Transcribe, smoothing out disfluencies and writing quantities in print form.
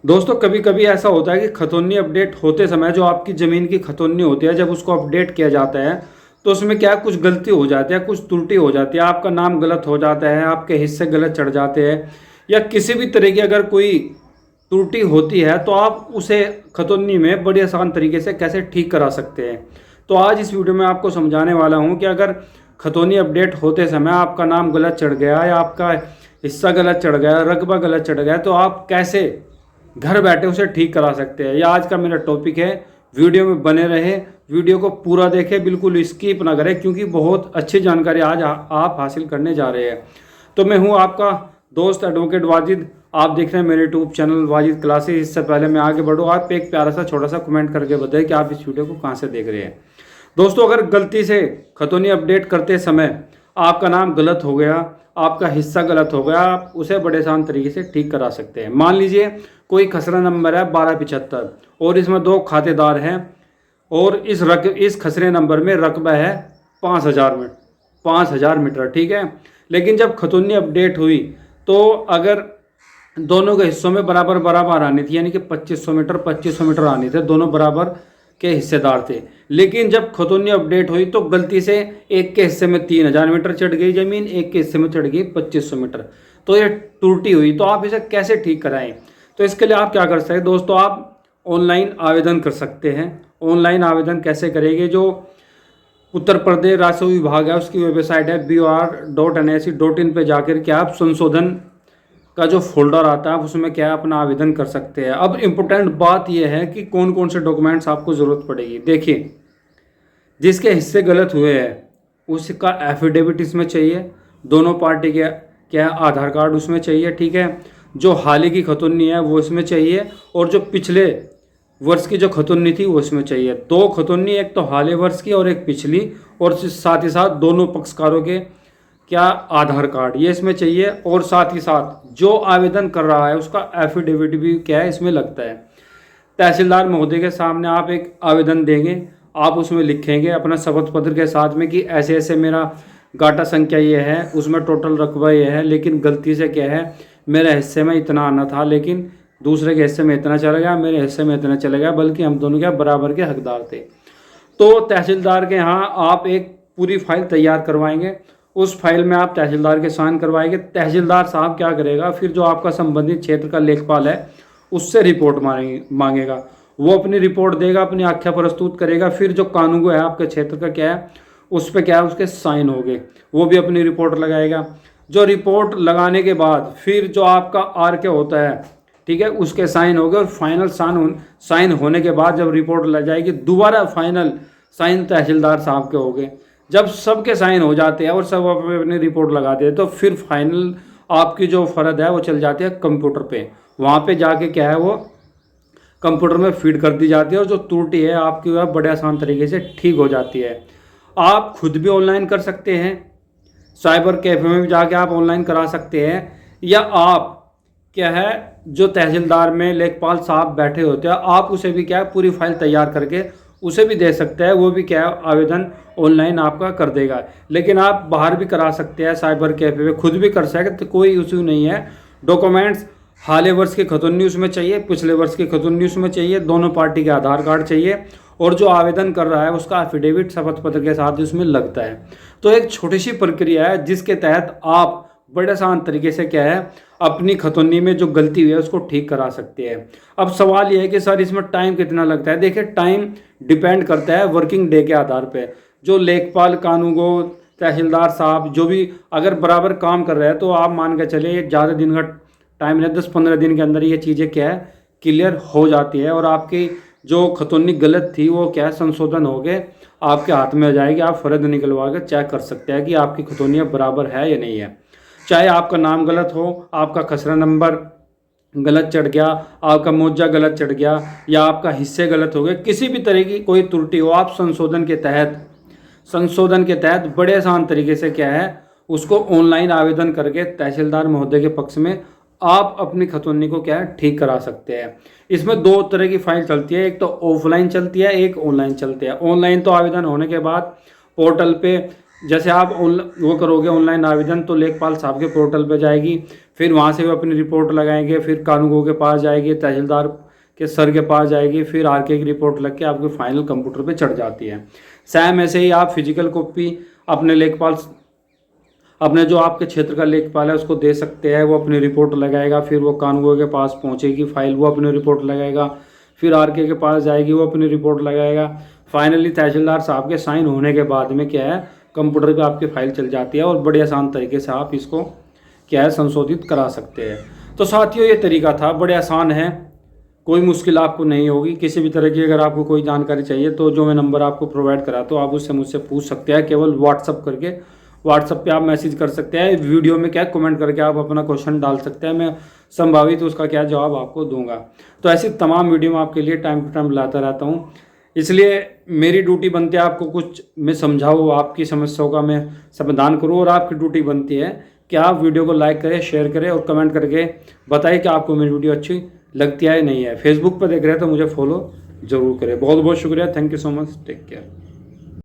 दोस्तों कभी कभी ऐसा होता है कि खतौनी अपडेट होते समय जो आपकी ज़मीन की खतौनी होती है, जब उसको अपडेट किया जाता है तो उसमें क्या कुछ गलती हो जाती है, कुछ त्रुटि हो जाती है, आपका नाम गलत हो जाता है, आपके हिस्से गलत चढ़ जाते हैं, या किसी भी तरह की अगर कोई त्रुटि होती है तो आप उसे खतौनी में बड़े आसान तरीके से कैसे ठीक करा सकते हैं। तो आज इस वीडियो में आपको समझाने वाला हूँ कि अगर खतौनी अपडेट होते समय आपका नाम गलत चढ़ गया या आपका हिस्सा गलत चढ़ गया, रकबा गलत चढ़ गया, तो आप कैसे घर बैठे उसे ठीक करा सकते हैं। यह आज का मेरा टॉपिक है। वीडियो में बने रहे, वीडियो को पूरा देखें, बिल्कुल स्किप ना करें, क्योंकि बहुत अच्छी जानकारी आज आप हासिल करने जा रहे हैं। तो मैं हूं आपका दोस्त एडवोकेट वाजिद, आप देख रहे हैं मेरे यूट्यूब चैनल वाजिद क्लासेस। इससे पहले मैं आगे बढ़ूँ, आप एक प्यारा सा छोटा सा कमेंट करके बताएं कि आप इस वीडियो को कहाँ से देख रहे हैं। दोस्तों अगर गलती से खतौनी अपडेट करते समय आपका नाम गलत हो गया, आपका हिस्सा गलत हो गया, आप उसे बड़े आसान तरीके से ठीक करा सकते हैं। मान लीजिए कोई खसरा नंबर है 1275 और इसमें 2 खातेदार हैं और इस खसरे नंबर में रकबा है 5000 मीटर, ठीक है। लेकिन जब खतौनी अपडेट हुई तो अगर दोनों के हिस्सों में बराबर बराबर आनी थी, यानी कि 2500 मीटर आनी थे, दोनों बराबर के हिस्सेदार थे। लेकिन जब खतौनी अपडेट हुई तो गलती से एक के हिस्से में 3000 मीटर चढ़ गई ज़मीन, एक के हिस्से में चढ़ गई 2500 मीटर, तो ये त्रुटि हुई। तो आप इसे कैसे ठीक कराएं? तो इसके लिए आप क्या कर सकते हैं दोस्तों, आप ऑनलाइन आवेदन कर सकते हैं। ऑनलाइन आवेदन कैसे करेंगे? जो उत्तर प्रदेश राजस्व विभाग है उसकी वेबसाइट है bor.nic.in पे जाकर के आप संशोधन का जो फोल्डर आता है उसमें क्या है अपना आवेदन कर सकते हैं। अब इम्पोर्टेंट बात यह है कि कौन कौन से डॉक्यूमेंट्स आपको ज़रूरत पड़ेगी। देखिए, जिसके हिस्से गलत हुए हैं उसका एफिडेविट इसमें चाहिए, दोनों पार्टी के क्या आधार कार्ड उसमें चाहिए, ठीक है। जो हाल ही की खतौनी है वो इसमें चाहिए, और जो पिछले वर्ष की जो खतौनी थी वो इसमें चाहिए। 2 खतौनी, एक तो हाल वर्ष की और एक पिछली, और साथ ही साथ दोनों पक्षकारों के क्या आधार कार्ड ये इसमें चाहिए। और साथ ही साथ जो आवेदन कर रहा है उसका एफिडेविट भी क्या है इसमें लगता है। तहसीलदार महोदय के सामने आप एक आवेदन देंगे, आप उसमें लिखेंगे अपना शपथ पत्र के साथ में कि ऐसे ऐसे मेरा गाटा संख्या ये है, उसमें टोटल रकबा ये है, लेकिन गलती से क्या है मेरे हिस्से में इतना आना था, लेकिन दूसरे के हिस्से में इतना चला गया, मेरे हिस्से में इतना चला गया, बल्कि हम दोनों क्या बराबर के हकदार थे। तो तहसीलदार के यहाँ आप एक पूरी फाइल तैयार करवाएंगे, उस फाइल में आप तहसीलदार के साइन करवाएंगे। तहसीलदार साहब क्या करेगा, फिर जो आपका संबंधित क्षेत्र का लेखपाल है उससे रिपोर्ट मांगेगा, वो अपनी रिपोर्ट देगा, अपनी आख्या प्रस्तुत करेगा। फिर जो कानून है आपके क्षेत्र का क्या है उस पर क्या है उसके साइन होंगे, वो भी अपनी रिपोर्ट लगाएगा। जो रिपोर्ट लगाने के बाद फिर जो आपका आर के होता है, ठीक है, उसके साइन हो गए, और फाइनल साइन होने के बाद जब रिपोर्ट लग जाएगी दोबारा फाइनल साइन तहसीलदार साहब के हो गए। जब सबके साइन हो जाते हैं और सब अपनी रिपोर्ट लगाते हैं तो फिर फाइनल आपकी जो फर्द है वो चल जाती है कंप्यूटर पे। वहाँ पे जाके क्या है वो कंप्यूटर में फीड कर दी जाती है, और जो त्रुटि है आपकी वह बड़े आसान तरीके से ठीक हो जाती है। आप खुद भी ऑनलाइन कर सकते हैं, साइबर कैफे में भी जाके आप ऑनलाइन करा सकते हैं, या आप क्या है जो तहसीलदार में लेखपाल साहब बैठे होते हैं आप उसे भी क्या है पूरी फाइल तैयार करके उसे भी दे सकते हैं, वो भी क्या है आवेदन ऑनलाइन आपका कर देगा। लेकिन आप बाहर भी करा सकते हैं, साइबर कैफे में खुद भी कर सकते, तो कोई इशू नहीं है। डॉक्यूमेंट्स हाल वर्ष की खतौनी उसमें चाहिए, पिछले वर्ष की खतौनी उसमें चाहिए, दोनों पार्टी के आधार कार्ड चाहिए, और जो आवेदन कर रहा है उसका एफिडेविट शपथ पत्र के साथ उसमें लगता है। तो एक छोटी सी प्रक्रिया है जिसके तहत आप बड़े आसान तरीके से क्या है अपनी खतौनी में जो गलती हुई है उसको ठीक करा सकते हैं। अब सवाल यह है कि सर इसमें टाइम कितना लगता है? देखिए, टाइम डिपेंड करता है वर्किंग डे के आधार पे। जो लेखपाल, कानूगो, तहसीलदार साहब जो भी अगर बराबर काम कर रहे हैं तो आप मान के चले ज़्यादा दिन का टाइम नहीं, 10-15 दिन के अंदर ये चीज़ें क्या है क्लियर हो जाती है, और आपकी जो खतौनी गलत थी वो क्या है संशोधन हो गए आपके हाथ में हो जाएगी। आप फर्द निकलवा कर चेक कर सकते हैं कि आपकी खतौनी बराबर है या नहीं है। चाहे आपका नाम गलत हो, आपका खसरा नंबर गलत चढ़ गया, आपका मुआवजा गलत चढ़ गया, या आपका हिस्से गलत हो गए, किसी भी तरह की कोई त्रुटि हो, आप संशोधन के तहत बड़े आसान तरीके से क्या है उसको ऑनलाइन आवेदन करके तहसीलदार महोदय के पक्ष में आप अपनी खतौनी को क्या है ठीक करा सकते हैं। इसमें 2 तरह की फाइल चलती है, एक तो ऑफलाइन चलती है, एक ऑनलाइन चलती है। ऑनलाइन तो आवेदन होने के बाद पोर्टल पे जैसे आप वो करोगे ऑनलाइन आवेदन तो लेखपाल साहब के पोर्टल पे जाएगी, फिर वहाँ से वो अपनी रिपोर्ट लगाएंगे, फिर कानूनगो के पास जाएगी, तहसीलदार के सर के पास जाएगी, फिर आरके की रिपोर्ट लग के आपके फाइनल कंप्यूटर पे चढ़ जाती है। सेम ऐसे ही आप फिजिकल कॉपी अपने लेखपाल, अपने जो आपके क्षेत्र का लेखपाल है उसको दे सकते हैं, वो अपनी रिपोर्ट लगाएगा, फिर वो कानूनगो के पास पहुँचेगी फाइल, वो अपनी रिपोर्ट लगाएगा, फिर आरके के पास जाएगी, वो अपनी रिपोर्ट लगाएगा, फाइनली तहसीलदार साहब के साइन होने के बाद में क्या है कंप्यूटर पे आपकी फाइल चल जाती है और बड़े आसान तरीके से आप इसको क्या है संशोधित करा सकते हैं। तो साथियों ये तरीका था, बड़े आसान है, कोई मुश्किल आपको नहीं होगी। किसी भी तरह की अगर आपको कोई जानकारी चाहिए तो जो मैं नंबर आपको प्रोवाइड करा तो आप उससे मुझसे पूछ सकते हैं, केवल व्हाट्सअप करके, व्हाट्सअप पे आप मैसेज कर सकते हैं, वीडियो में क्या कमेंट करके आप अपना क्वेश्चन डाल सकते हैं, मैं संभावित उसका क्या जवाब आपको दूंगा। तो ऐसी तमाम वीडियो मैं आपके लिए टाइम टू टाइम लाता रहता हूँ, इसलिए मेरी ड्यूटी बनती है आपको कुछ मैं समझाऊँ, आपकी समस्याओं का मैं समाधान करूँ, और आपकी ड्यूटी बनती है कि आप वीडियो को लाइक करें, शेयर करें और कमेंट करके बताइए कि आपको मेरी वीडियो अच्छी लगती है या नहीं है। फेसबुक पर देख रहे हैं तो मुझे फॉलो जरूर करें। बहुत बहुत शुक्रिया, thank you so much, take care.